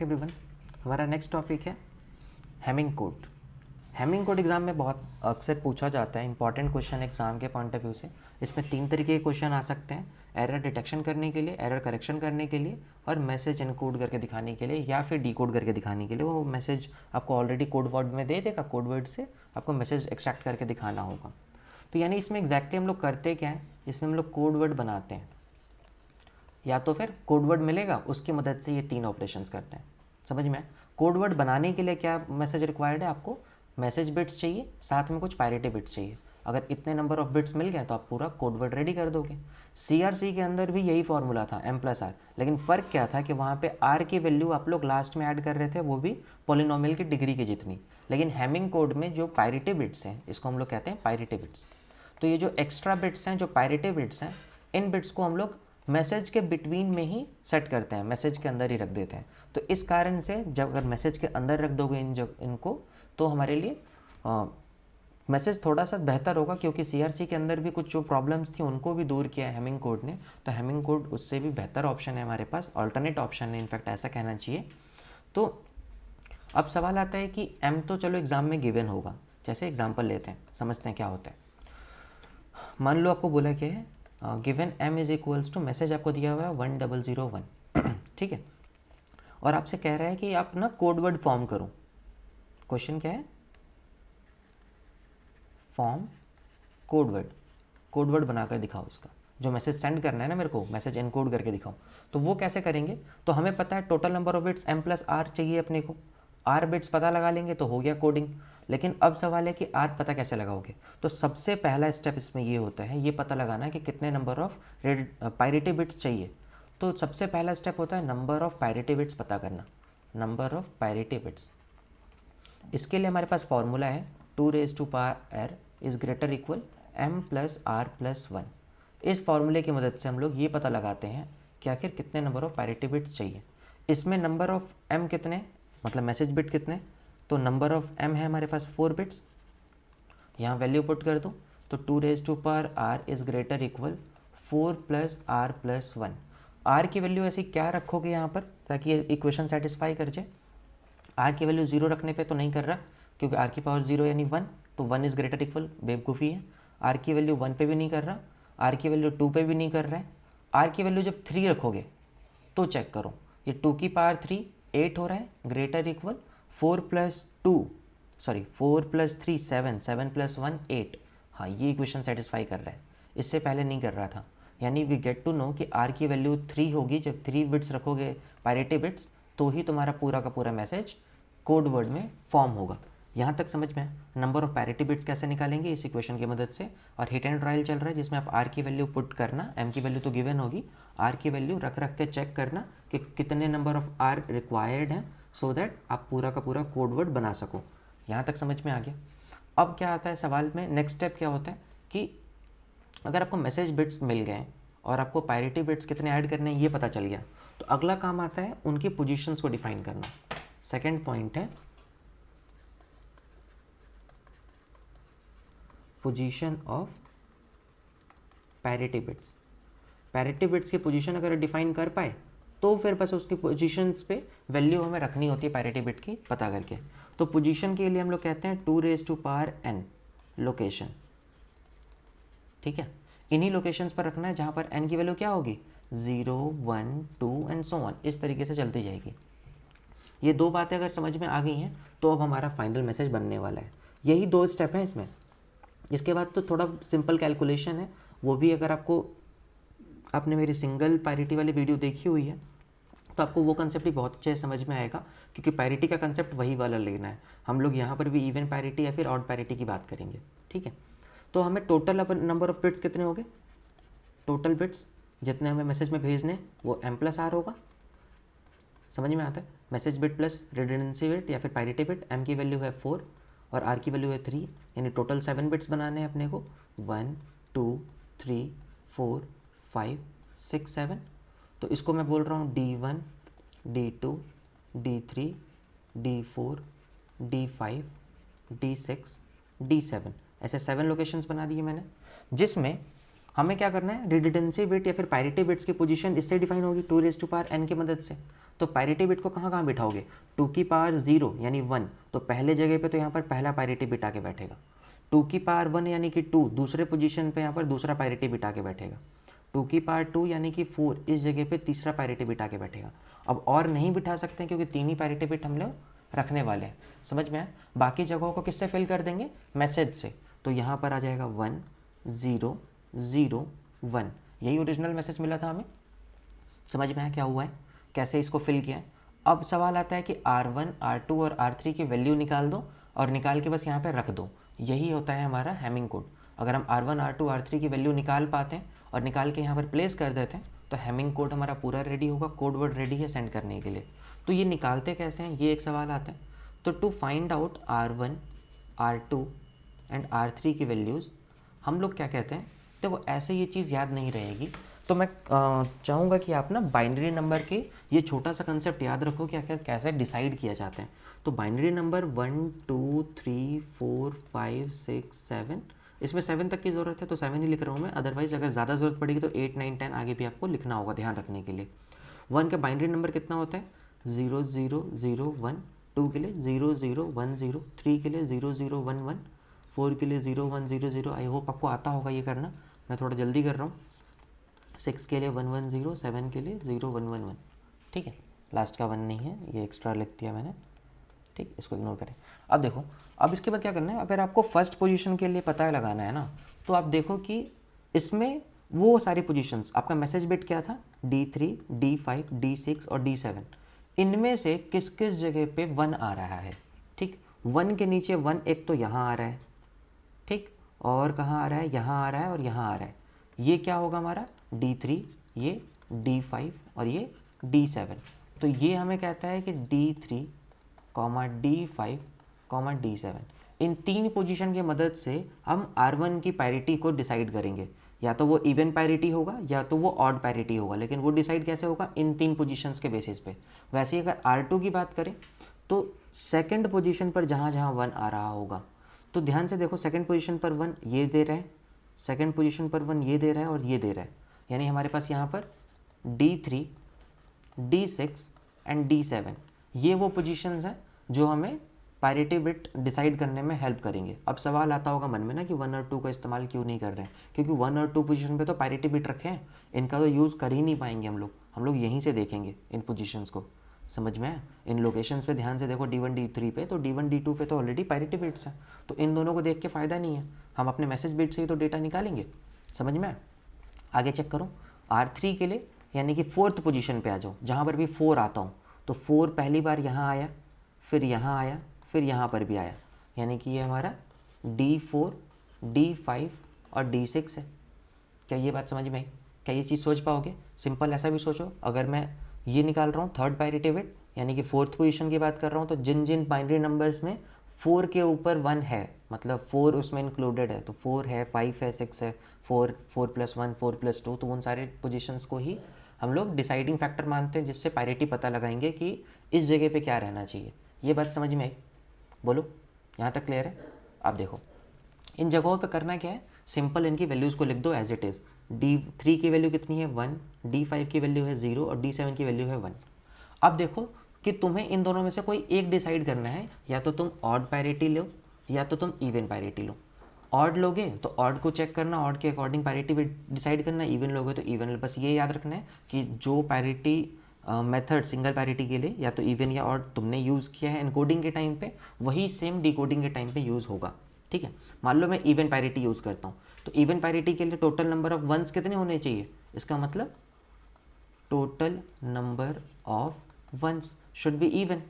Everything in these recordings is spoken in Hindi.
Back everyone. हमारा नेक्स्ट टॉपिक है Hamming code. Hamming code exam में बहुत अक्सर पूछा जाता है, इंपॉर्टेंट क्वेश्चन एग्जाम के पॉइंट ऑफ व्यू से। इसमें 3 तरीके के क्वेश्चन आ सकते हैं, एरर डिटेक्शन करने के लिए, एरर करेक्शन करने के लिए और मैसेज इनकोड करके दिखाने के लिए या फिर डिकोड करके दिखाने के लिए। वो मैसेज आपको ऑलरेडी कोड वर्ड में दे देगा, कोड वर्ड से आपको मैसेज एक्सट्रैक्ट करके दिखाना होगा। तो यानी इसमें एग्जैक्टली हम लोग करते क्या है, इसमें हम लोग कोड वर्ड बनाते हैं या तो फिर कोड वर्ड मिलेगा उसकी मदद से ये 3 ऑपरेशंस करते हैं। समझ में? कोड वर्ड बनाने के लिए क्या मैसेज रिक्वायर्ड है, आपको मैसेज बिट्स चाहिए, साथ में कुछ पैरिटी बिट्स चाहिए। अगर इतने नंबर ऑफ बिट्स मिल गए तो आप पूरा कोड वर्ड रेडी कर दोगे। CRC के अंदर भी यही फॉर्मूला था M+R, लेकिन फ़र्क क्या था कि वहाँ पे R की वैल्यू आप लोग लास्ट में ऐड कर रहे थे, वो भी पॉलिनोमियल की डिग्री की जितनी। लेकिन हेमिंग कोड में जो पैरिटी बिट्स हैं, इसको हम लोग कहते हैं पैरिटी बिट्स। तो ये जो एक्स्ट्रा बिट्स हैं, जो पैरिटी बिट्स हैं, इन बिट्स को हम लोग मैसेज के बिटवीन में ही सेट करते हैं, मैसेज के अंदर ही रख देते हैं। तो इस कारण से जब अगर मैसेज के अंदर रख दोगे इनको तो हमारे लिए मैसेज थोड़ा सा बेहतर होगा, क्योंकि CRC के अंदर भी कुछ जो प्रॉब्लम्स थी उनको भी दूर किया है हेमिंग कोड ने। तो हेमिंग कोड उससे भी बेहतर ऑप्शन है हमारे पास, अल्टरनेट ऑप्शन है, इनफैक्ट ऐसा कहना चाहिए। तो अब सवाल आता है कि M तो चलो एग्ज़ाम में गिवन होगा, जैसे एग्जाम्पल लेते हैं, समझते हैं क्या होता है। मान लो आपको बोला क्या है, given M is equals to, message आपको दिया हुआ है 1001 ठीक है, और आपसे कह रहा है कि आप ना कोड वर्ड फॉर्म करो। क्वेश्चन क्या है, फॉर्म कोड वर्ड बनाकर दिखाओ उसका, जो मैसेज सेंड करना है ना मेरे को, मैसेज एनकोड करके दिखाओ। तो वो कैसे करेंगे, तो हमें पता है total number of bits M+R चाहिए अपने को, R बिट्स पता लगा लेंगे तो हो गया कोडिंग। लेकिन अब सवाल है कि R पता कैसे लगाओगे। तो सबसे पहला स्टेप इसमें ये होता है, ये पता लगाना कि कितने नंबर ऑफ पैरिटी बिट्स चाहिए। तो सबसे पहला स्टेप होता है नंबर ऑफ पैरिटी बिट्स पता करना, नंबर ऑफ पैरिटी बिट्स। इसके लिए हमारे पास फॉर्मूला है 2⁻r is greater equal M+R+1। इस फॉर्मूले की मदद से हम लोग ये पता लगाते हैं कि आखिर कितने नंबर ऑफ पैरिटी बिट्स चाहिए। इसमें नंबर ऑफ M कितने, मतलब मैसेज बिट कितने, तो नंबर ऑफ M है हमारे पास 4 बिट्स। यहाँ वैल्यू पुट कर दूँ तो 2⁻r is greater equal 4+r+1। R की वैल्यू ऐसी क्या रखोगे यहाँ पर ताकि ये इक्वेशन सेटिस्फाई कर जाए। R की वैल्यू 0 रखने पे तो नहीं कर रहा, क्योंकि R की पावर 0 यानी 1, तो 1 इज़ ग्रेटर इक्वल, बेवकूफ़ी है। R की वैल्यू 1 पे भी नहीं कर रहा, R की वैल्यू 2 पे भी नहीं कर रहा है। R की वैल्यू जब 3 रखोगे तो चेक करो, ये 2 की पावर 3 8 हो रहा है, ग्रेटर इक्वल 4+3 7, 7+1 8। हाँ, ये इक्वेशन सेटिस्फाई कर रहा है, इससे पहले नहीं कर रहा था। यानी वी गेट टू नो कि R की वैल्यू 3 होगी, जब 3 बिट्स रखोगे पैरिटी बिट्स, तो ही तुम्हारा पूरा का पूरा मैसेज कोड वर्ड में फॉर्म होगा। यहाँ तक समझ में? नंबर ऑफ पैरिटी बिट्स कैसे निकालेंगे इस इक्वेशन की मदद से। और हिट एंड ट्रायल चल रहा है जिसमें आप R की वैल्यू पुट करना, M की वैल्यू तो गिवन होगी, R की वैल्यू रख के चेक करना कि कितने नंबर ऑफ R रिक्वायर्ड हैं, सो दैट आप पूरा का पूरा कोड वर्ड बना सको। यहाँ तक समझ में आ गया। अब क्या आता है सवाल में, नेक्स्ट स्टेप क्या होता है कि अगर आपको मैसेज बिट्स मिल गए और आपको पैरिटी बिट्स कितने ऐड करने हैं ये पता चल गया, तो अगला काम आता है उनकी पोजीशंस को डिफाइन करना। सेकंड पॉइंट है position of parity bits. Parity bits की पोजीशन अगर डिफाइन कर पाए तो फिर बस उसकी पोजीशंस पे वैल्यू हमें रखनी होती है पैरिटी बिट की पता करके। तो पोजीशन के लिए हम लोग कहते हैं 2⁻n लोकेशन, ठीक है। इन्हीं लोकेशंस पर रखना है जहाँ पर n की वैल्यू क्या होगी, 0 1 2 एंड सो ऑन, इस तरीके से चलती जाएगी। ये 2 बातें अगर समझ में आ गई हैं तो अब हमारा फाइनल मैसेज बनने वाला है। यही 2 स्टेप हैं इसमें। इसके बाद तो थोड़ा सिंपल कैलकुलेशन है, वो भी अगर आपने मेरी सिंगल पैरिटी वाली वीडियो देखी हुई है तो आपको वो कंसेप्ट भी बहुत अच्छे से समझ में आएगा, क्योंकि पैरिटी का कंसेप्ट वही वाला लेना है। हम लोग यहाँ पर भी इवन पैरिटी या फिर ऑड पैरिटी की बात करेंगे, ठीक है। तो हमें टोटल अब नंबर ऑफ बिट्स कितने हो गए, टोटल बिट्स जितने हमें मैसेज में भेजने वो M+R होगा। समझ में आता है, message bit plus redundancy bit या फिर पैरिटी बिट। M की वैल्यू है 4 और R की वैल्यू है 3, यानी टोटल 7 बिट्स बनाने हैं अपने को, 1 2 3 4 5 6 7। तो इसको मैं बोल रहा हूँ D1 D2 D3 D4 D5 D6 D7, ऐसे 7 लोकेशंस बना दिए मैंने, जिसमें हमें क्या करना है, रिडंडेंसी बिट या फिर पैरिटी बिट्स की पोजीशन इससे डिफाइन होगी 2n की मदद से। तो पैरिटी बिट को कहाँ कहाँ बिठाओगे, 2 यानी 1, तो पहले जगह पे तो यहाँ पर पहला पैरिटी बिट आके बैठेगा। 2 यानी कि 2, दूसरे पोजीशन पे यहाँ पर दूसरा पैरिटी बिट आके बैठेगा। 2 यानी कि 4, इस जगह पे तीसरा पैरिटी बिट आके बैठेगा। अब और नहीं बिठा सकते हैं क्योंकि 3 ही पैरिटी बिट हम लोग रखने वाले हैं, समझ में आया। बाकी जगहों को किससे फिल कर देंगे, मैसेज से। तो यहाँ पर आ जाएगा 1 0 0 1, यही ओरिजिनल मैसेज मिला था हमें। समझ में आया क्या हुआ है, कैसे इसको फिल किया है। अब सवाल आता है कि R1 R2 और R3 की वैल्यू निकाल दो और निकाल के बस यहाँ पे रख दो। यही होता है हमारा हैमिंग कोड। अगर हम R1 R2 R3 की वैल्यू निकाल पाते हैं और निकाल के यहाँ पर प्लेस कर देते हैं तो हैमिंग कोड हमारा पूरा रेडी होगा, कोड वर्ड रेडी है सेंड करने के लिए। तो ये निकालते कैसे हैं, ये एक सवाल आता है। तो to find out R1 R2 and R3 की वैल्यूज़ हम लोग क्या कहते हैं, देखो ऐसे ये चीज़ याद नहीं रहेगी, तो मैं चाहूँगा कि आप ना बाइनरी नंबर के ये छोटा सा कंसेप्ट याद रखो कि आखिर कैसे डिसाइड किया जाता है। तो बाइनरी नंबर 1 2 3 4 5 6 7, इसमें 7 तक की ज़रूरत है तो 7 ही लिख रहा हूँ मैं, अदरवाइज़ अगर ज़्यादा ज़रूरत पड़ेगी तो 8 9 10 आगे भी आपको लिखना होगा ध्यान रखने के लिए। 1 का बाइनरी नंबर कितना होता है, 0 0 0 1, 2 के लिए 0 0 1 0, 3 के लिए 0 0 1 1, 4 के लिए 0 1 0 0। आई होप आपको आता होगा ये करना, मैं थोड़ा जल्दी कर रहा हूँ। 6 के लिए 1 1 0, 7 के लिए 0 1 1 1, ठीक है। लास्ट का 1 नहीं है, ये एक्स्ट्रा लिख दिया मैंने, ठीक, इसको इग्नोर करें। अब देखो, अब इसके बाद क्या करना है, अगर आपको फर्स्ट पोजीशन के लिए पता लगाना है ना, तो आप देखो कि इसमें वो सारी पोजीशंस, आपका मैसेज बिट क्या था, D3 D5 D6 और D7, इनमें से किस किस जगह पे 1 आ रहा है, ठीक। 1 के नीचे 1 एक तो यहाँ आ रहा है, ठीक, और कहाँ आ रहा है, यहाँ आ रहा है और यहाँ आ रहा है। ये क्या होगा हमारा D3, ये D5 और ये D7। तो ये हमें कहता है कि D3, D5, D7, इन 3 पोजीशन की मदद से हम R1 की पैरिटी को डिसाइड करेंगे। या तो वो इवन पैरिटी होगा या तो वो ऑड पैरिटी होगा, लेकिन वो डिसाइड कैसे होगा, इन 3 पोजीशंस के बेसिस पे। वैसे ही अगर R2 की बात करें तो सेकंड पोजीशन पर जहाँ जहाँ 1 आ रहा होगा, तो ध्यान से देखो, सेकंड पोजीशन पर 1 ये दे रहा है, सेकंड पोजीशन पर 1 ये दे रहा है और ये दे रहा है, यानी हमारे पास यहाँ पर D3 D6 एंड D7, ये वो पोजीशंस हैं जो हमें पैरिटी बिट डिसाइड करने में हेल्प करेंगे। अब सवाल आता होगा मन में ना कि 1 और 2 का इस्तेमाल क्यों नहीं कर रहे हैं, क्योंकि 1 और 2 पोजीशन पे तो पैरिटी बिट रखे हैं, इनका तो यूज़ कर ही नहीं पाएंगे हम लोग यहीं से देखेंगे इन पोजीशंस को, समझ में आया। इन लोकेशंस पे ध्यान से देखो, D1 D3 पे, तो D1 D2 पे तो ऑलरेडी पैरिटी बिट्स हैं, तो इन दोनों को देख के फ़ायदा नहीं है, हम अपने मैसेज बिट से ही तो डेटा निकालेंगे, समझ में आया। आगे चेक करो, R3 के लिए यानी कि फोर्थ पोजीशन पे आ जाओ, जहाँ पर भी 4 आता हूँ, तो 4 पहली बार यहाँ आया, फिर यहाँ आया, फिर यहाँ पर भी आया, यानी कि ये हमारा D4 D5 और D6 है। क्या ये बात समझ में आई, क्या ये चीज़ सोच पाओगे। सिंपल ऐसा भी सोचो, अगर मैं ये निकाल रहा हूँ थर्ड पैरिटी बिट यानी कि फोर्थ पोजीशन की बात कर रहा हूँ, तो जिन जिन बाइनरी नंबर्स में 4 के ऊपर 1 है, मतलब 4 उसमें इंक्लूडेड है, तो 4 है, 5 है, 6 है, 4 4+1 4+2, तो उन सारे पोजीशंस को ही हम लोग डिसाइडिंग फैक्टर मानते हैं, जिससे पैरिटी पता लगाएंगे कि इस जगह पे क्या रहना चाहिए। ये बात समझ में आई, बोलो यहाँ तक क्लियर है। अब देखो, इन जगहों पे करना क्या है, सिंपल इनकी वैल्यूज़ को लिख दो एज इट इज़। D3 की वैल्यू कितनी है 1, D5 की वैल्यू है 0 और D7 की वैल्यू है 1। अब देखो कि तुम्हें इन दोनों में से कोई एक डिसाइड करना है, या तो तुम ऑड पैरिटी लो या तो तुम इवन पैरिटी लो। ऑड लोगे तो ऑड को चेक करना, ऑड के अकॉर्डिंग पैरिटी भी डिसाइड करना, इवन लोगे तो इवन। बस ये याद रखना है कि जो पैरिटी मेथड सिंगल पैरिटी के लिए या तो इवन या ऑड तुमने यूज़ किया है एनकोडिंग के टाइम पे, वही सेम डिकोडिंग के टाइम पे यूज़ होगा, ठीक है। मान लो मैं इवन पैरिटी यूज़ करता हूँ, तो इवन पैरिटी के लिए टोटल नंबर ऑफ वंस कितने होने चाहिए, इसका मतलब total number of ones should be even.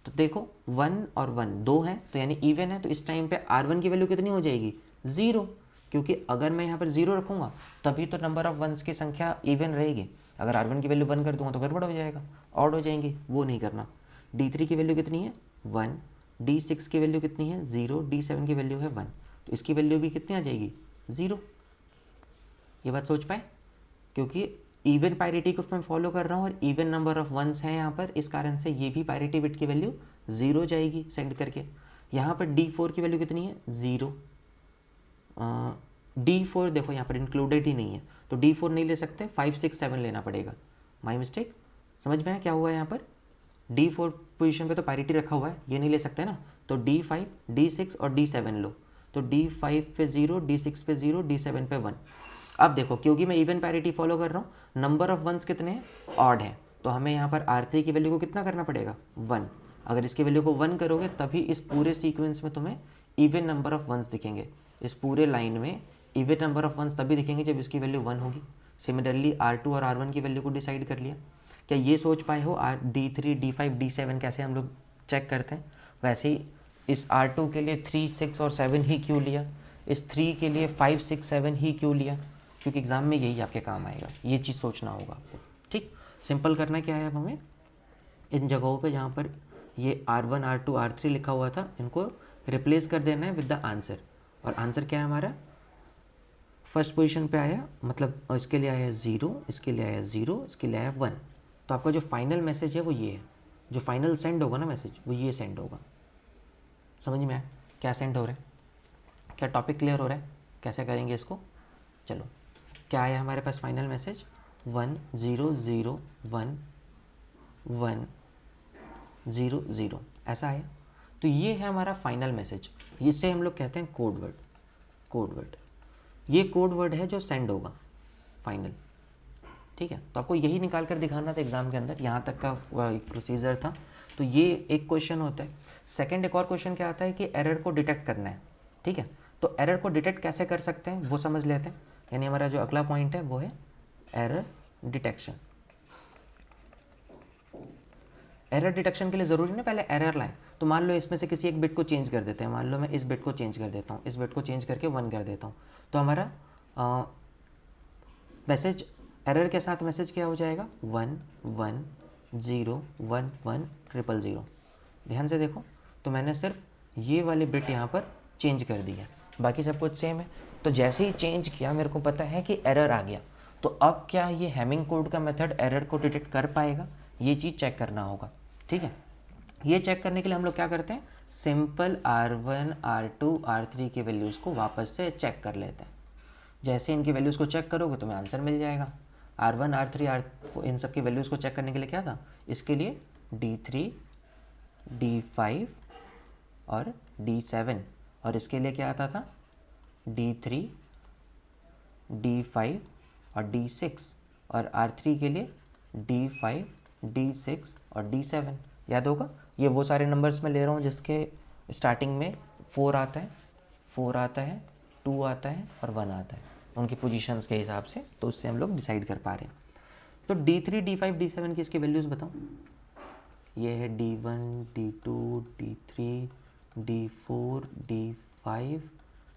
तो देखो 1 और 1 2 हैं, तो यानी इवन है, तो इस टाइम पे R1 की वैल्यू कितनी हो जाएगी 0, क्योंकि अगर मैं यहाँ पर 0 रखूँगा तभी तो नंबर ऑफ वंस की संख्या इवन रहेगी। अगर R1 की वैल्यू 1 कर दूँगा तो गड़बड़ हो जाएगा, ऑड हो जाएंगी, वो नहीं करना। D3 की वैल्यू कितनी है 1, D6 की वैल्यू कितनी है 0, D7 की वैल्यू है 1, तो इसकी वैल्यू भी कितनी आ जाएगी 0। ये बात सोच पाए, क्योंकि इवन पैरिटी को मैं फॉलो कर रहा हूँ और इवन नंबर ऑफ वंस हैं यहाँ पर, इस कारण से ये भी पैरिटी बिट की वैल्यू 0 जाएगी सेंड करके। यहाँ पर D4 की वैल्यू कितनी है 0, D4 देखो यहाँ पर इंक्लूडेड ही नहीं है, तो D4 नहीं ले सकते, 5 6 7 लेना पड़ेगा। माई मिस्टेक, समझ में आया क्या हुआ है यहाँ पर? D4 पोजीशन पे तो पैरिटी रखा हुआ है, ये नहीं ले सकते ना, तो D5 D6 और D7 लो, तो D5 पे 0, D6 पे 0, D7 पे 1। अब देखो क्योंकि मैं इवन पैरिटी फॉलो कर रहा हूँ, नंबर ऑफ वंस कितने हैं? ऑड हैं, तो हमें यहाँ पर R3 की वैल्यू को कितना करना पड़ेगा? 1। अगर इसकी वैल्यू को 1 करोगे तभी इस पूरे सीक्वेंस में तुम्हें इवन नंबर ऑफ वंस दिखेंगे। इस पूरे लाइन में इवन नंबर ऑफ वंस तभी दिखेंगे जब इसकी वैल्यू 1 होगी। सिमिलरली R2 और R1 की वैल्यू को डिसाइड कर लिया। क्या ये सोच पाए हो D3 D5 D7 कैसे हम लोग चेक करते हैं? वैसे ही इस R2 के लिए 3 6 और 7 ही क्यों लिया, इस 3 के लिए 5 6 7 ही क्यों लिया, क्योंकि एग्ज़ाम में यही आपके काम आएगा, ये चीज़ सोचना होगा आपको। ठीक, सिंपल करना क्या है अब हमें, इन जगहों पे जहाँ पर ये R1 R2 R3 लिखा हुआ था इनको रिप्लेस कर देना है विद द आंसर। और आंसर क्या है हमारा? फर्स्ट पोजीशन पे आया, मतलब इसके लिए आया 0, इसके लिए आया 0, इसके लिए आया 1। तो आपका जो फाइनल मैसेज है वो ये है, जो फाइनल सेंड होगा ना मैसेज, वो ये सेंड होगा। समझ में आया क्या सेंड हो रहा है? क्या टॉपिक क्लियर हो रहा है? कैसे करेंगे इसको? चलो, क्या आया हमारे पास फाइनल मैसेज? 1 0 0 1 1 0 0 ऐसा आया। तो ये है हमारा फाइनल मैसेज, इससे हम लोग कहते हैं कोड वर्ड। कोड वर्ड, ये कोड वर्ड है जो सेंड होगा फाइनल। ठीक है, तो आपको यही निकाल कर दिखाना था एग्ज़ाम के अंदर, यहाँ तक का एक प्रोसीजर था। तो ये एक क्वेश्चन होता है। सेकंड एक और क्वेश्चन क्या आता है कि एरर को डिटेक्ट करना है। ठीक है, तो एरर को डिटेक्ट कैसे कर सकते हैं वो समझ लेते हैं। यानी हमारा जो अगला पॉइंट है वो है एरर डिटेक्शन। एरर डिटेक्शन के लिए ज़रूरी ना पहले एरर लाएं। तो मान लो इसमें से किसी एक बिट को चेंज कर देते हैं, मान लो मैं इस बिट को चेंज कर देता हूँ, इस बिट को चेंज करके 1 कर देता हूँ, तो हमारा मैसेज एरर के साथ मैसेज क्या हो जाएगा? 1 1 0 1 1 0 0। ध्यान से देखो, तो मैंने सिर्फ ये वाली बिट यहाँ पर चेंज कर दिया, बाकी सब कुछ सेम है। तो जैसे ही चेंज किया मेरे को पता है कि एरर आ गया। तो अब क्या ये हैमिंग कोड का मेथड एरर को डिटेक्ट कर पाएगा? ये चीज़ चेक करना होगा। ठीक है, ये चेक करने के लिए हम लोग क्या करते हैं, सिंपल R1 R2 R3 के वैल्यूज़ को वापस से चेक कर लेते हैं। जैसे इनकी वैल्यूज़ को चेक करोगे तुम्हें आंसर मिल जाएगा। R1 R3 R4 इन सब की वैल्यूज़ को चेक करने के लिए क्या था, इसके लिए D3 D5 और D7, और इसके लिए क्या आता था? D3 D5 और D6, और R3 के लिए D5 D6 और D7। याद होगा, ये वो सारे नंबर्स मैं ले रहा हूँ जिसके स्टार्टिंग में 4 आता है, 4 आता है, 2 आता है और 1 आता है, उनकी पोजीशंस के हिसाब से। तो उससे हम लोग डिसाइड कर पा रहे हैं। तो D3 D5 D7 की इसकी वैल्यूज़ बताओ। ये है D1 D2 D3 D4 D5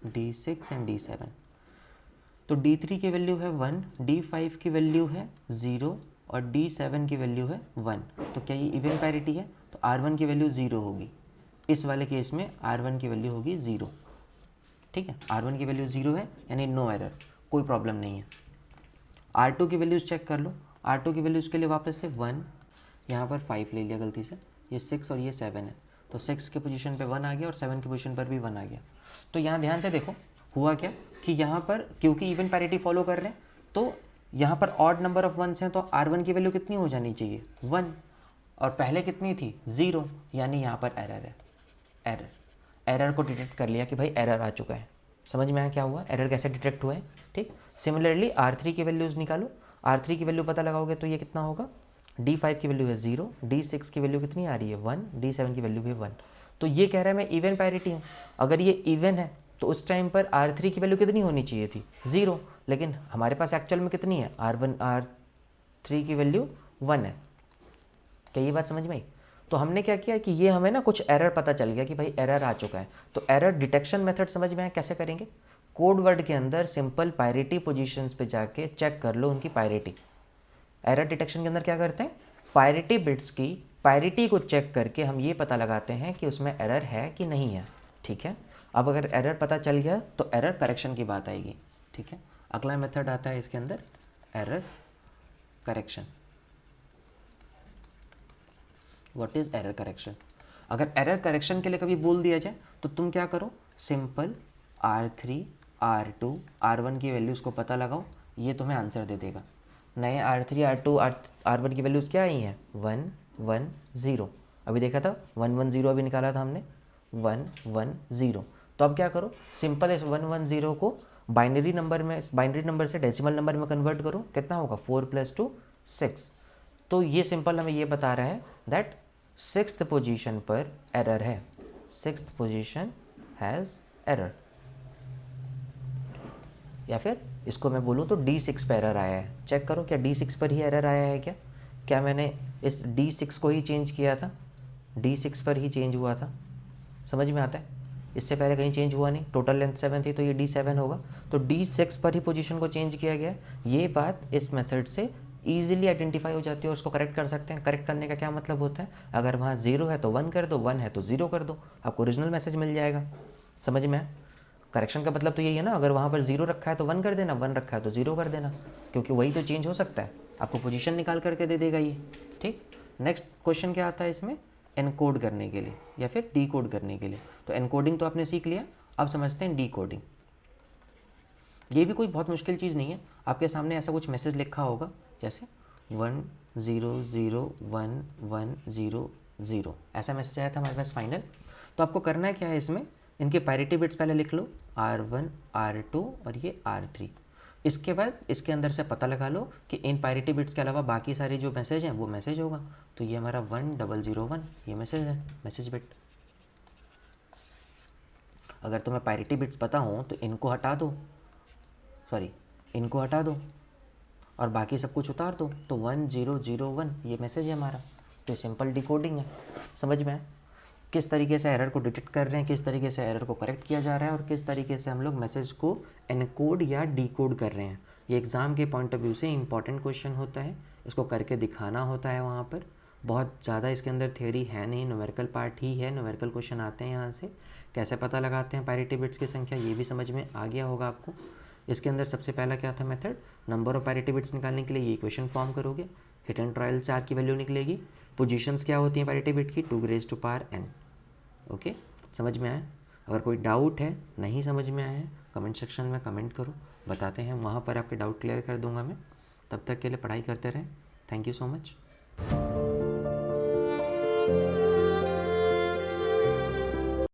D6 and D7। तो D3 की वैल्यू है 1, D5 की वैल्यू है 0 और D7 की वैल्यू है 1। तो क्या ये इवन पैरिटी है? तो R1 की वैल्यू 0 होगी, इस वाले केस में R1 की वैल्यू होगी 0। ठीक है, R1 की वैल्यू 0 है यानी नो एरर, कोई प्रॉब्लम नहीं है। R2 की वैल्यूज़ चेक कर लो। R2 की वैल्यूज़ के लिए वापस से 1, यहाँ पर 5 ले लिया गलती से, ये 6 और ये 7 है, तो 6 के पोजीशन पे 1 आ गया और 7 की पोजीशन पर भी 1 आ गया। तो यहाँ ध्यान से देखो हुआ क्या कि यहाँ पर क्योंकि इवन पैरिटी फॉलो कर रहे हैं तो यहाँ पर ऑड नंबर ऑफ वंस हैं, तो R1 की वैल्यू कितनी हो जानी चाहिए? 1, और पहले कितनी थी? 0, यानी यहाँ पर एरर है। एरर को डिटेक्ट कर लिया कि भाई एरर आ चुका है। समझ में आया क्या हुआ, एरर कैसे डिटेक्ट हुआ है? ठीक, सिमिलरली R3 की वैल्यूज़ निकालो। R3 की वैल्यू पता लगाओगे तो ये कितना होगा? D5 की वैल्यू है 0, D6 की वैल्यू कितनी आ रही है? 1, D7 की वैल्यू भी 1। तो ये कह रहा है मैं इवन पैरिटी हूँ। अगर ये इवन है तो उस टाइम पर R3 की वैल्यू कितनी होनी चाहिए थी? 0, लेकिन हमारे पास एक्चुअल में कितनी है? R3 की वैल्यू 1 है। क्या ये बात समझ में आई? तो हमने क्या किया कि ये हमें ना कुछ एरर पता चल गया कि भाई एरर आ चुका है। तो एरर डिटेक्शन मेथड समझ में आया कैसे करेंगे? कोड वर्ड के अंदर सिंपल पैरिटी पोजीशंस पे जाके चेक कर लो उनकी पैरिटी। एरर डिटेक्शन के अंदर क्या करते हैं? पैरिटी बिट्स की पैरिटी को चेक करके हम ये पता लगाते हैं कि उसमें एरर है कि नहीं है। ठीक है, अब अगर एरर पता चल गया तो एरर करेक्शन की बात आएगी। ठीक है, अगला मेथड आता है इसके अंदर error correction. What is error correction? अगर एरर करेक्शन के लिए कभी बोल दिया जाए तो तुम क्या करो, सिंपल R3 R2 R1 की वैल्यूज़ को पता लगाओ, ये तुम्हें आंसर दे देगा। नए R3 R2 R1 की वैल्यूज़ क्या आई हैं? 1 1 0। अभी देखा था 1 1 0, अभी निकाला था हमने 1 1 0। तो अब क्या करो, सिंपल इस 1 1 0 को बाइनरी नंबर से डेसिमल नंबर में कन्वर्ट करो। कितना होगा? 4 + 2 6। तो ये सिंपल हमें ये बता रहा है दैट 6th पोजीशन पर एरर है, 6th पोजीशन हैज़ एरर। या फिर इसको मैं बोलूँ तो D6 पर एरर आया है। चेक करो क्या D6 पर ही एरर आया है क्या मैंने इस D6 को ही चेंज किया था? D6 पर ही चेंज हुआ था। समझ में आता है? इससे पहले कहीं चेंज हुआ नहीं। टोटल लेंथ 7 थी तो ये D7 होगा। तो D6 पर ही पोजीशन को चेंज किया गया। ये बात इस मेथड से ईजिली आइडेंटिफाई हो जाती है और उसको करेक्ट कर सकते हैं। करेक्ट करने का क्या मतलब होता है? अगर वहाँ 0 है तो 1 कर दो, 1 है तो 0 कर दो, आपको ओरिजिनल मैसेज मिल जाएगा। समझ में? करेक्शन का मतलब तो यही है ना, अगर वहाँ पर 0 रखा है तो 1 कर देना, 1 रखा है तो 0 कर देना, क्योंकि वही तो चेंज हो सकता है। आपको पोजीशन निकाल करके दे देगा ये। ठीक। नेक्स्ट क्वेश्चन क्या आता है इसमें? एनकोड करने के लिए या फिर डीकोड करने के लिए। तो एनकोडिंग तो आपने सीख लिया, अब समझते हैं डीकोडिंग। ये भी कोई बहुत मुश्किल चीज़ नहीं है। आपके सामने ऐसा कुछ मैसेज लिखा होगा जैसे 1 0 0 1 1 0 0, ऐसा मैसेज आया था हमारे पास फाइनल। तो आपको करना है क्या है, इसमें इनके पैरिटी बिट्स पहले लिख लो, R1 R2 और ये R3। इसके बाद इसके अंदर से पता लगा लो कि इन पैरिटी बिट्स के अलावा बाकी सारे जो मैसेज हैं वो मैसेज होगा। तो ये हमारा 1001 ये मैसेज है, मैसेज बिट। अगर तुम्हें पैरिटी बिट्स पता हो तो इनको हटा दो, इनको हटा दो और बाकी सब कुछ उतार दो, तो 1001 ये मैसेज है हमारा। तो सिंपल डिकोडिंग है। समझ में? किस तरीके से एरर को डिटेक्ट कर रहे हैं, किस तरीके से एरर को करेक्ट किया जा रहा है और किस तरीके से हम लोग मैसेज को एनकोड या डीकोड कर रहे हैं। ये एग्ज़ाम के पॉइंट ऑफ व्यू से इंपॉर्टेंट क्वेश्चन होता है। इसको करके दिखाना होता है वहाँ पर। बहुत ज़्यादा इसके अंदर थ्योरी है नहीं, न्यूमेरिकल पार्ट ही है। न्यूमेरिकल क्वेश्चन आते हैं यहाँ से। कैसे पता लगाते हैं पैरिटी बिट्स की संख्या, ये भी समझ में आ गया होगा आपको। इसके अंदर सबसे पहला क्या था method? Number of parity bits निकालने के लिए ये इक्वेशन फॉर्म करोगे, हिट एंड ट्रायल से आर की वैल्यू निकलेगी। पोजीशंस क्या होती हैं पैरिटी बिट की? 2⁻n। ओके, समझ में आया? अगर कोई डाउट है, नहीं समझ में आया है, कमेंट सेक्शन में कमेंट करो, बताते हैं, वहाँ पर आपके डाउट क्लियर कर दूंगा मैं। तब तक के लिए पढ़ाई करते रहें। Thank you so much.